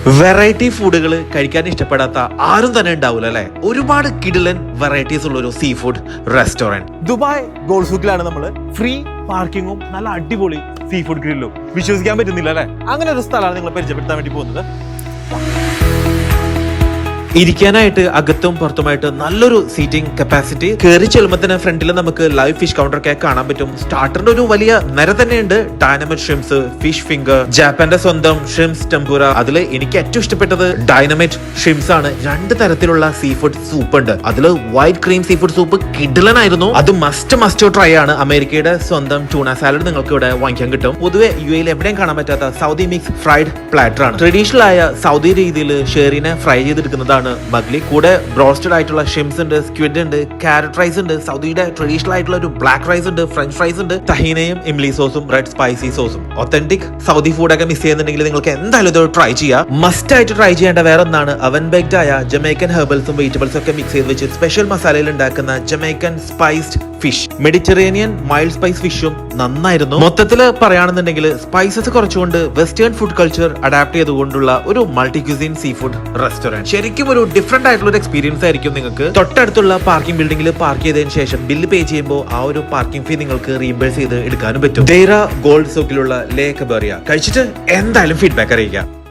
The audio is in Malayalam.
വെറൈറ്റി ഫുഡുകൾ കഴിക്കാൻ ഇഷ്ടപ്പെടാത്ത ആരും തന്നെ ഉണ്ടാവില്ല അല്ലെ. ഒരുപാട് കിടിലൻ വെറൈറ്റീസ് ഉള്ള ഒരു സീ ഫുഡ് റെസ്റ്റോറന്റ് ദുബായ് ഗോൾസൂക്കിലാണ് നമ്മള്. ഫ്രീ പാർക്കിങ്ങും നല്ല അടിപൊളി സീ ഫുഡ് ഗ്രില്ലും. വിശ്വസിക്കാൻ പറ്റുന്നില്ല അല്ലെ. അങ്ങനെ ഒരു സ്ഥലമാണ് നിങ്ങളെ പരിചയപ്പെടുത്താൻ വേണ്ടി പോകുന്നത്. ഇരിക്കാനായിട്ട് അകത്തും പുറത്തുമായിട്ട് നല്ലൊരു സീറ്റിംഗ് കപ്പാസിറ്റി. കയറി ചെല്ലുമ്പോൾ തന്നെ ഫ്രണ്ടിൽ നമുക്ക് ലൈവ് ഫിഷ് കൗണ്ടർ ഒക്കെ കാണാൻ പറ്റും. സ്റ്റാർട്ടറിന്റെ ഒരു വലിയ നിര തന്നെയുണ്ട്. ഡൈനമൈറ്റ് ഷ്രിംസ്, ഫിഷ് ഫിംഗർ, ജാപ്പാന്റെ സ്വന്തം ഷ്രിംസ് ടെമ്പുര. അതിൽ എനിക്ക് ഏറ്റവും ഇഷ്ടപ്പെട്ടത് ഡൈനമൈറ്റ് ഷ്രിംസ് ആണ്. രണ്ട് തരത്തിലുള്ള സീ ഫുഡ് സൂപ്പ് ഉണ്ട്. അതിൽ white cream seafood soup കിഡിലനായിരുന്നു. അത് മസ്റ്റ് ട്രൈ ആണ്. അമേരിക്കയുടെ സ്വന്തം ടൂണ സാലഡ് നിങ്ങൾക്ക് ഇവിടെ വാങ്ങിക്കാൻ കിട്ടും. പൊതുവെ യുഎയിൽ എവിടെയും കാണാൻ പറ്റാത്ത സൗദി മിക്സ് ഫ്രൈഡ് പ്ലാറ്റർ ആണ്. ട്രഡീഷണൽ ആയ സൗദി രീതിയിൽ ഷെറിനെ ഫ്രൈ ചെയ്തെടുക്കുന്നതാണ് മഗ്ലി. കൂടെ ബ്രോസ്റ്റഡ് ആയിട്ടുള്ള ഷിംസ് ഉണ്ട്, സ്ക്വിഡ് ഉണ്ട്, കാരറ്റ് റൈസ് ഉണ്ട്, സൗദിയുടെ ട്രഡീഷണൽ ആയിട്ടുള്ള ഒരു ബ്ലാക്ക് റൈസ് ഉണ്ട്, ഫ്രഞ്ച് ഫ്രൈസ് ഉണ്ട്, തഹീനയും ഇംലി സോസും റെഡ് സ്പൈസി സോസും. ഒത്തന്റിക് സൗദി ഫുഡൊക്കെ മിസ് ചെയ്യുന്നുണ്ടെങ്കിൽ നിങ്ങൾക്ക് എന്തായാലും ഇത് ട്രൈ ചെയ്യാം. മസ്റ്റ് ആയിട്ട് ട്രൈ ചെയ്യേണ്ട വേറെ ഒന്നാണ് അവൻ ബേക്ഡ് ആയ ജമൈക്കൻ ഹെർബൽസും വെജിറ്റബിൾസും ഒക്കെ മിക്സ് ചെയ്ത് വെച്ച് സ്പെഷ്യൽ മസാലയിൽ ഉണ്ടാക്കുന്ന Jamaican spiced fish. Mediterranean mild spice ഫിഷും നന്നായിരുന്നു. മൊത്തത്തില് പറയുകയാണെന്നുണ്ടെങ്കിൽ സ്പൈസസ് കുറച്ചുകൊണ്ട് വെസ്റ്റേൺ ഫുഡ് കൾച്ചർ അഡാപ്റ്റ് ചെയ്തുകൊണ്ടുള്ള ഒരു multi cuisine sea food restaurant. ശരിക്കും ഒരു ഡിഫറെന്റ് ആയിട്ടുള്ള ഒരു എക്സ്പീരിയൻസ് ആയിരിക്കും നിങ്ങൾക്ക്. തൊട്ടടുത്തുള്ള പാർക്കിംഗ് ബിൽഡിംഗിൽ പാർക്ക് ചെയ്തതിനു ശേഷം ബില്ല് പേ ചെയ്യുമ്പോൾ ആ ഒരു പാർക്കിംഗ് ഫീ നിങ്ങൾക്ക് റീംബേഴ്സ് ചെയ്ത് എടുക്കാനും പറ്റും. ദേറ ഗോൾഡ് സോക്കിലുള്ള ലേ കബറിയ കഴിച്ചിട്ട് എന്തായാലും ഫീഡ്ബാക്ക് അറിയിക്കാം.